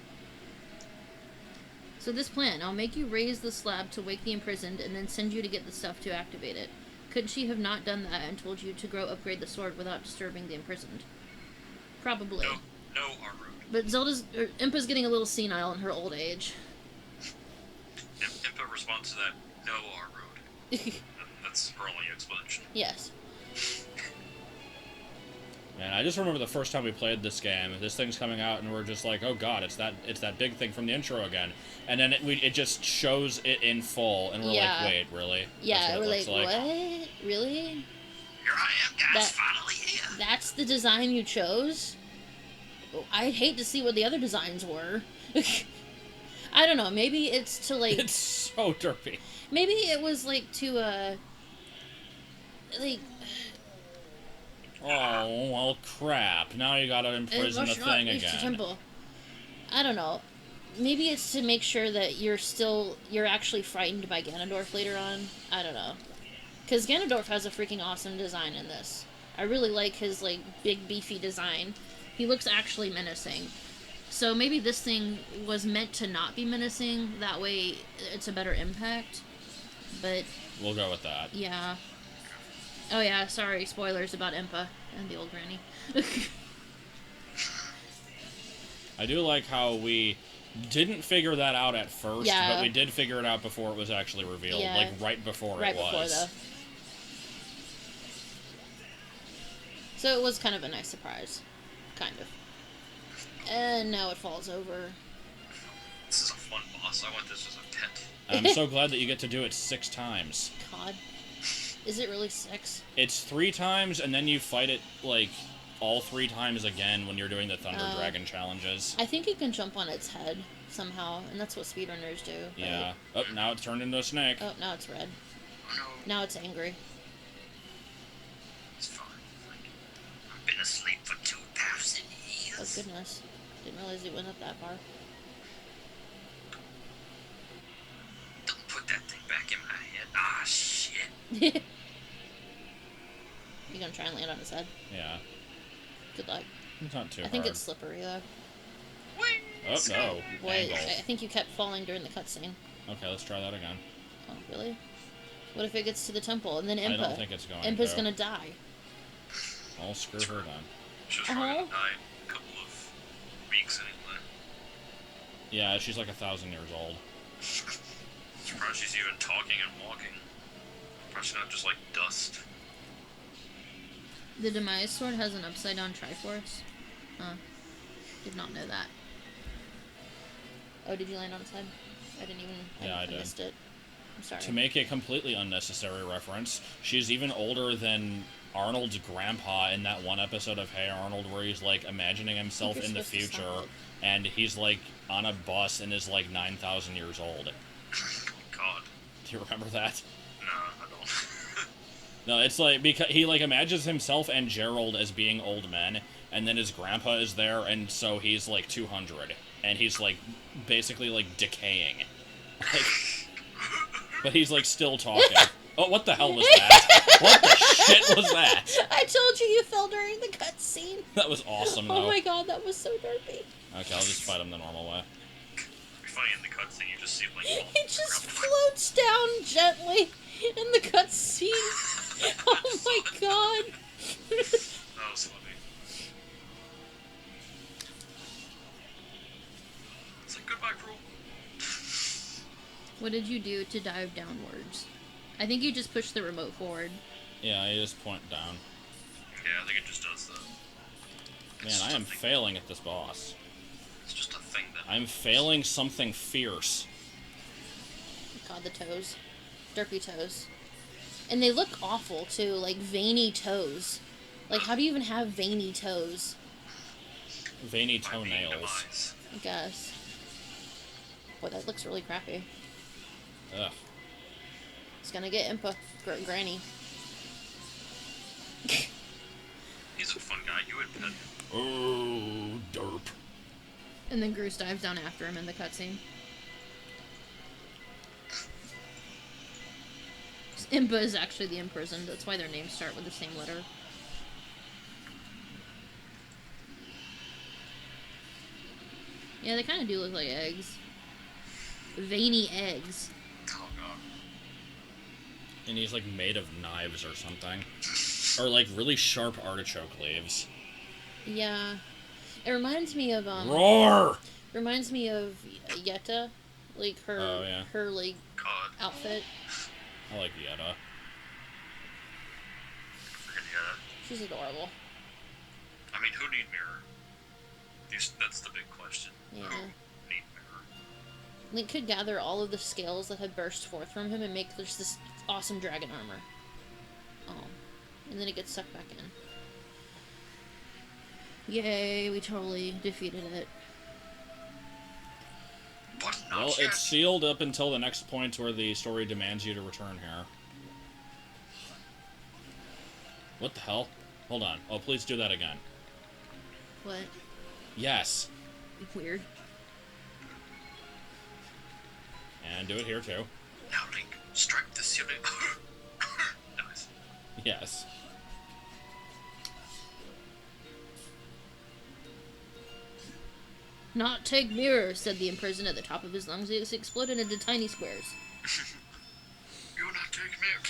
So this plan, I'll make you raise the slab to wake the imprisoned and then send you to get the stuff to activate it. Couldn't she have not done that and told you to upgrade the sword without disturbing the imprisoned? Probably. No, Arrow. But Impa's getting a little senile in her old age. Impa responds to that, no, Arrow. That's her only explanation. Yes. Man, I just remember the first time we played this game. This thing's coming out, and we're just like, "Oh God, it's that big thing from the intro again." And then it just shows it in full, and we're Yeah. like, "Wait, really?" Yeah, That's we're what it like, looks what? Really? Here I am, guys, finally here. That's the design you chose? I'd hate to see what the other designs were. I don't know, maybe it's to, like... It's so derpy. Maybe it was, like, to, like... Oh, well, crap. Now you gotta imprison the thing Reach the again. temple. I don't know. Maybe it's to make sure that you're actually frightened by Ganondorf later on. I don't know. Because Ganondorf has a freaking awesome design in this. I really like his, like, big, beefy design. He looks actually menacing. So maybe this thing was meant to not be menacing. That way it's a better impact. But, We'll go with that. yeah. Oh yeah, sorry, spoilers about Impa and the old granny. I do like how we didn't figure that out at first, Yeah. but we did figure it out before it was actually revealed. Yeah. Like, right before Right it was. before, though. So it was kind of a nice surprise. Kind of. And now it falls over. This is a fun boss. I want this as a pet. I'm so glad that you get to do it 6 times. God. Is it really 6? It's 3 times, and then you fight it, like, all 3 times again when you're doing the Thunder Dragon challenges. I think you can jump on its head somehow, and that's what speedrunners do. Yeah. Oh, now it's turned into a snake. Oh, now it's red. Oh, no. Now it's angry. It's fine. I've been asleep for 2,000 Oh, years. goodness. Didn't realize it went up that far. Don't put that thing back in my head. Ah, shit. You gonna try and land on its head? Yeah. Good luck. It's not too I think hard. it's slippery, though. Oh, no. Boy, Angle. I think you kept falling during the cutscene. Okay, let's try that again. Oh, really? What if it gets to the temple, and then Impa? I don't think it's going Impa's to. gonna die. I'll screw her then. She was probably gonna die in a couple of weeks anyway. Yeah, she's like 1,000 years old. Surprised she's even talking and walking. Probably not just like dust. The Demise Sword has an upside-down Triforce. Did not know that. Oh, did you land on its head? I didn't even... Yeah, I I did. missed it. I'm sorry. To make a completely unnecessary reference, she's even older than Arnold's grandpa in that one episode of Hey Arnold where he's, like, imagining himself You're in the supposed to future, stop it. and he's, like, on a bus and is, like, 9,000 years old. Oh, God. Do you remember that? No, I don't. No, it's like, because he, like, imagines himself and Gerald as being old men, and then his grandpa is there, and so he's, like, 200, and he's, like, basically, like, decaying. Like, but he's, like, still talking. Oh, what the hell was that? What the shit was that? I told you fell during the cutscene. That was awesome, though. Oh my god, that was so derpy. Okay, I'll just fight him the normal way. It'd be funny in the cutscene, you just see like It just floats down gently in the cutscene. Oh my god. That was funny. It's like goodbye, cruel. What did you do to dive downwards? I think you just pushed the remote forward. Yeah, I just point down. Yeah, I think it just does that. Man, I am failing at this boss. It's just a thing that. I'm failing something fierce. God, the toes. Derpy toes. And they look awful, too. Like, veiny toes. Like, how do you even have veiny toes? Veiny by being toenails. demise. I guess. Boy, that looks really crappy. Ugh. It's gonna get Impa. Granny. He's a fun guy. You would pet him. Oh, derp. And then Groose dives down after him in the cutscene. Impa is actually the imprisoned. That's why their names start with the same letter. Yeah, they kind of do look like eggs. Veiny eggs. Oh god. And he's, like, made of knives or something. Or, like, really sharp artichoke leaves. Yeah. It reminds me of, Roar! reminds me of Yetta. Like, her, Oh, yeah. her, like, God. outfit. I like Yetta. Freaking yeah. She's adorable. I mean, who need mirror? That's the big question. Yeah. Who need mirror? Link could gather all of the scales that had burst forth from him and make just this awesome dragon armor. Oh. And then it gets sucked back in. Yay, we totally defeated it. But not Well, yet. it's sealed up until the next point where the story demands you to return here. What the hell? Hold on. Oh, please do that again. What? Yes. Weird. And do it here, too. Now, Link, strike the ceiling. Nice. Yes. Not take mirror, said the imprisoned at the top of his lungs. It exploded into tiny squares. You not take mirror.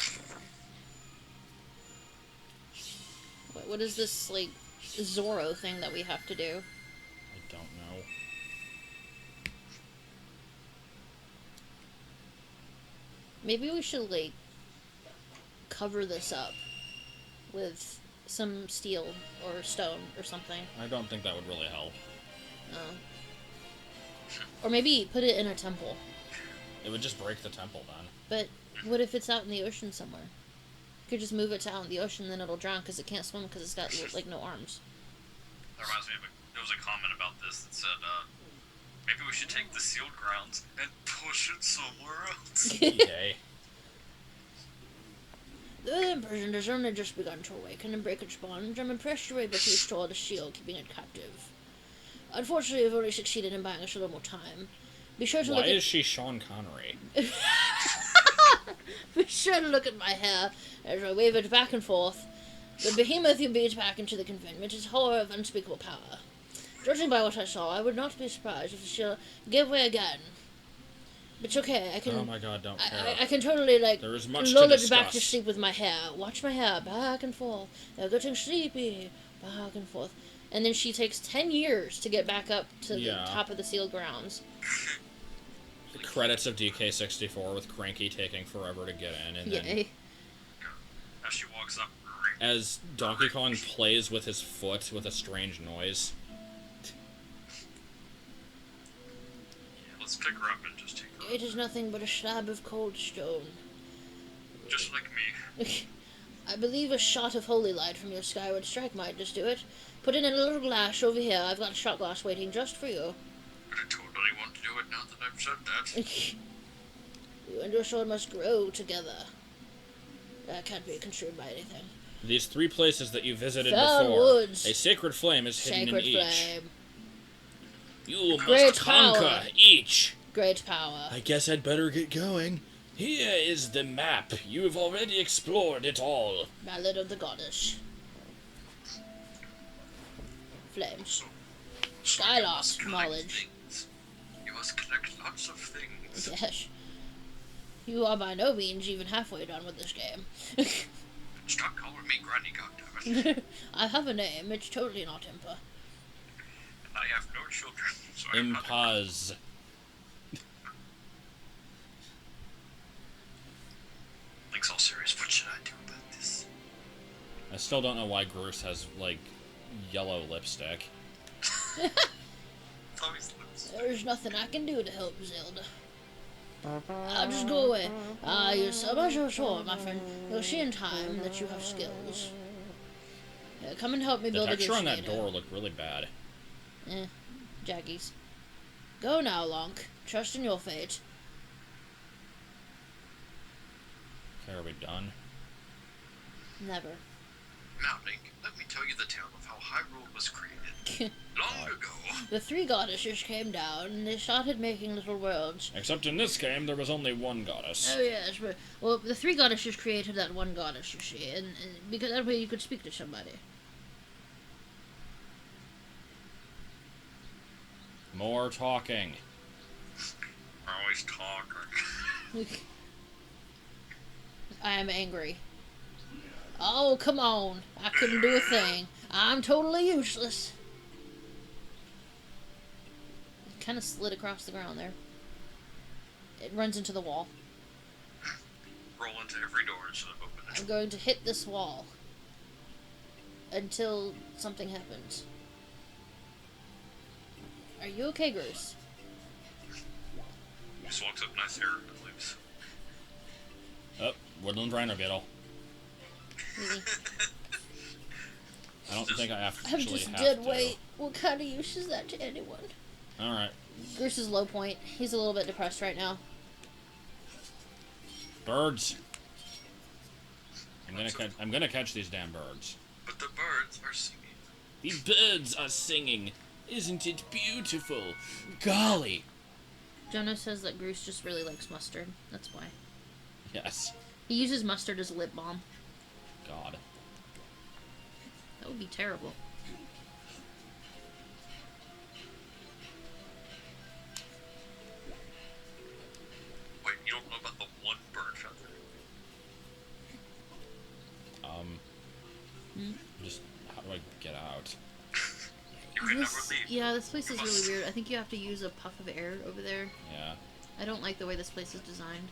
What is this, like, Zorro thing that we have to do? I don't know. Maybe we should, like, cover this up with some steel or stone or something. I don't think that would really help. Or maybe put it in a temple. It would just break the temple then. But what if it's out in the ocean somewhere? You could just move it to out in the ocean, then it'll drown because it can't swim because it's got like no arms. That reminds me of there was a comment about this that said, maybe we should take the sealed grounds and push it somewhere else. Yay. The Impersion has only just begun to awaken and break its bonds. I'm impressed you're able to restore the shield, keeping it captive. Unfortunately, I've only succeeded in buying us a little more time. Be sure to Why look is she Sean Connery? Be sure to look at my hair as I wave it back and forth. The behemoth you beat back into the confinement is a horror of unspeakable power. Judging by what I saw, I would not be surprised if the shield gave way again. But it's okay, I can... Oh my god, don't care. I can totally, like, There is much lull to it back to discuss. sleep with my hair. Watch my hair, back and forth. They're getting sleepy, back and forth. And then she takes 10 years to get back up to the top of the sealed grounds. The credits of DK64 with Cranky taking forever to get in, and then As she walks up, as Donkey Kong plays with his foot with a strange noise. let's pick her up and just take her It is nothing but a slab of cold stone. just like me. I believe a shot of holy light from your Skyward strike might just do it. Put it in a little glass over here. I've got a shot glass waiting just for you. I totally want to do it now that I've said that. You and your sword must grow together. That can't be construed by anything. These 3 places that you visited Fell before, woods. a sacred flame is hidden Sacred in each. flame. You must Great conquer power. each. Great power. I guess I'd better get going. Here is the map. You've already explored it all. Ballad of the Goddess. Flames. So Skylark you must collect knowledge. things. You must collect lots of things. Yes. You are by no means even halfway done with this game. Stop calling me Granny, goddammit. I have a name. It's totally not Impa. And I have no children, so I'm not... Impaz. Link's all serious. What should I do about this? I still don't know why Groose has, like, yellow lipstick. Tommy's lips. There's nothing I can do to help Zelda. I'll just go away. You're so much sure, my friend. You'll see in time that you have skills. Come and help me The build a texture on that Gishinator. door looked really bad. Jaggies. Go now, Lonk. Trust in your fate. Okay, are we done? Never. Now, Link, let me tell you the tale of how Hyrule was created. Long ago. The 3 goddesses came down and they started making little worlds. Except in this game, there was only one goddess. Oh yes, but well, the 3 goddesses created that one goddess, you see, and because that way you could speak to somebody. More talking. I always talk. I am angry. Oh, come on. I couldn't do a thing. I'm totally useless. It kind of slid across the ground there. It runs into the wall. Roll into every door instead of open it. I'm going to hit this wall until something happens. Are you okay, Groose? Just walks up nice hair and leaves. Oh, woodland rhino beetle. Really? I don't think I I'm actually just have dead to. weight. What kind of use is that to anyone? Alright. Groose's low point. He's a little bit depressed right now. Birds. I'm gonna catch these damn birds. But the birds are singing. The birds are singing. Isn't it beautiful? Golly. Jonah says that Groose just really likes mustard. That's why. Yes. He uses mustard as a lip balm. God. That would be terrible. Wait, you don't know about the one bird feather? Just, how do I get out? You can never leave. Yeah, this place is really weird. I think you have to use a puff of air over there. Yeah. I don't like the way this place is designed.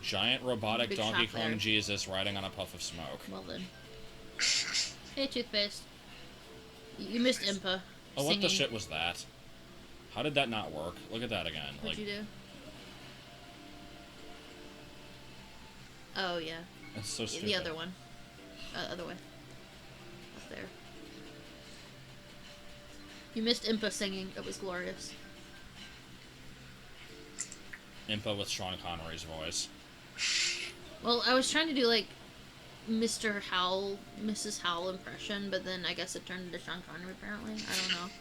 Giant robotic Big Donkey shot Kong there. Jesus riding on a puff of smoke. Well then. Hey, Toothpaste. You missed Impa. Oh, what the singing. shit was that? How did that not work? Look at that again. What'd Like, you do? Oh, yeah. It's so stupid. The other one. Other way. Up there. You missed Impa singing. It was glorious. Impa with Sean Connery's voice. Well, I was trying to do, like, Mr. Howell, Mrs. Howell impression, but then I guess it turned into Sean Connery, apparently. I don't know.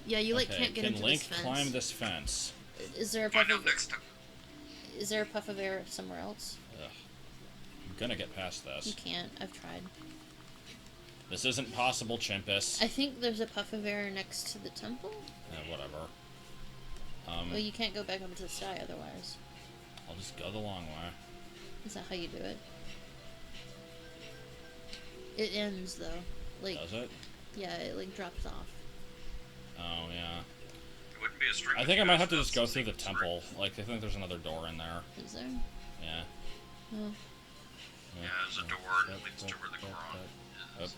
Yeah, you, like, can't get into Link this fence. climb this fence? Is there a puff of... Is there a puff of air somewhere else? Ugh. I'm gonna get past this. You can't. I've tried. This isn't possible, Chimpus. I think there's a puff of air next to the temple? Whatever. Well, you can't go back up into the sky otherwise. I'll just go the long way. Is that how you do it? It ends, though. Like, Does it? yeah, it, like, drops off. Oh, yeah. It wouldn't be a string. I think I might have to just go through the temple. Like, I think there's another door in there. Is there? Yeah. Oh. Yeah, there's a door that leads to where the Goron is.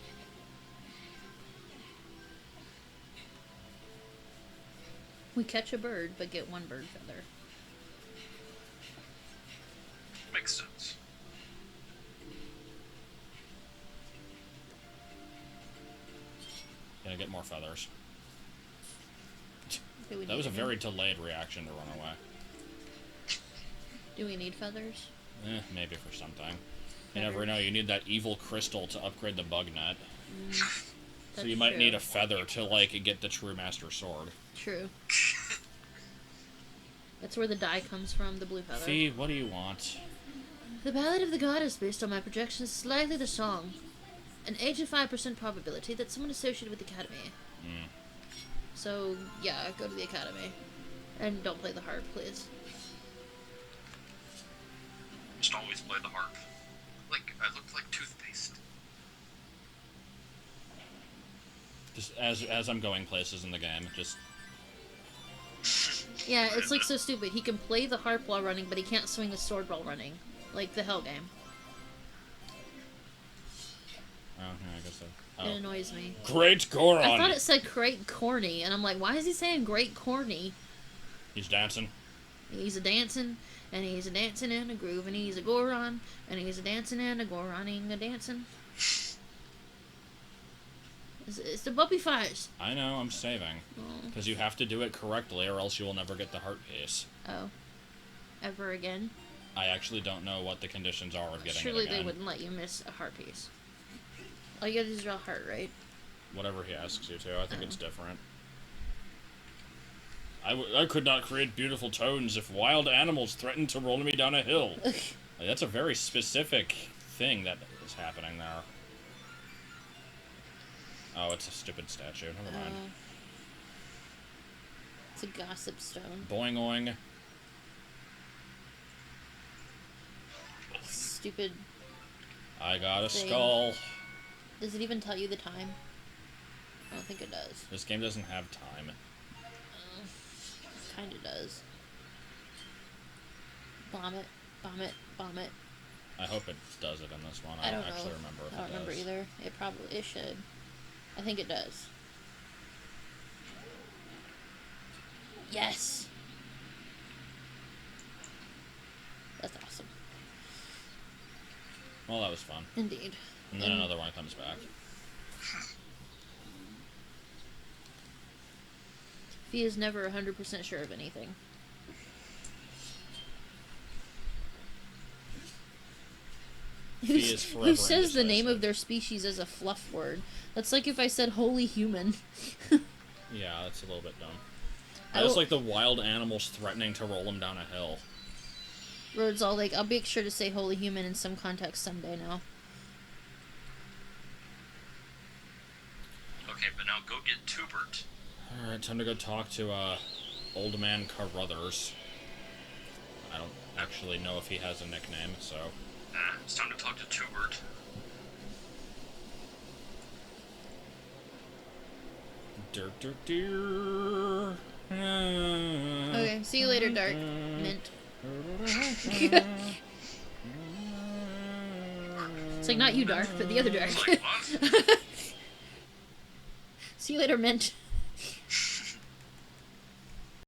We catch a bird, but get one bird feather. Makes sense. Gonna get more feathers. That was a very delayed reaction to run away. Do we need feathers? Maybe for something. You never know, you need that evil crystal to upgrade the bug net. So you might need a feather to, like, get the true master sword. True. That's where the dye comes from, the blue feather. Fee, what do you want? The Ballad of the Goddess, based on my projections, is slightly the song. An 85% probability that someone associated with the Academy. So, yeah, go to the Academy. And don't play the harp, please. Just always play the harp. Like, I look like toothpaste. Just as I'm going places in the game, just... Yeah, it's like so stupid. He can play the harp while running, but he can't swing the sword while running. Like the Hell game. Oh, yeah, I guess so. Oh. It annoys me. Great Goron! I thought it said Great Corny, and I'm like, why is he saying Great Corny? He's dancing. He's a dancing, and he's a dancing in a groove, and he's a Goron, and he's a dancing and a Goroning a dancing. It's the Bumpy Fires. I know, I'm saving. Because you have to do it correctly, or else you will never get the heart piece. Oh. Ever again? I actually don't know what the conditions are of getting Surely it again. they wouldn't let you miss a heart piece. All you gotta do is draw a heart, right? Whatever he asks you to, I think it's different. I could not create beautiful tones if wild animals threatened to roll me down a hill. Like, that's a very specific thing that is happening there. Oh, it's a stupid statue. Never mind. It's a gossip stone. Boing-oing. Stupid. I got a thing. skull. Does it even tell you the time? I don't think it does. This game doesn't have time. Kinda does. Bomb it, bomb it, bomb it. I hope it does it in this one. I don't know. actually remember if I don't remember either. It should. I think it does. Yes! That's awesome. Well, that was fun. Indeed. And then another one comes back. He is never 100% sure of anything. Who says the name of their species as a fluff word? That's like if I said holy human. Yeah, that's a little bit dumb. That's like the wild animals threatening to roll him down a hill. Road's all like, I'll make sure to say holy human in some context someday now. Okay, but now go get Tubert. Alright, time to go talk to, Old Man Carruthers. I don't actually know if he has a nickname, so... It's time to talk to Tubert. Okay, see you later, Dark Mint. It's like not you, Dark, but the other Dark. Like, what? See you later, Mint.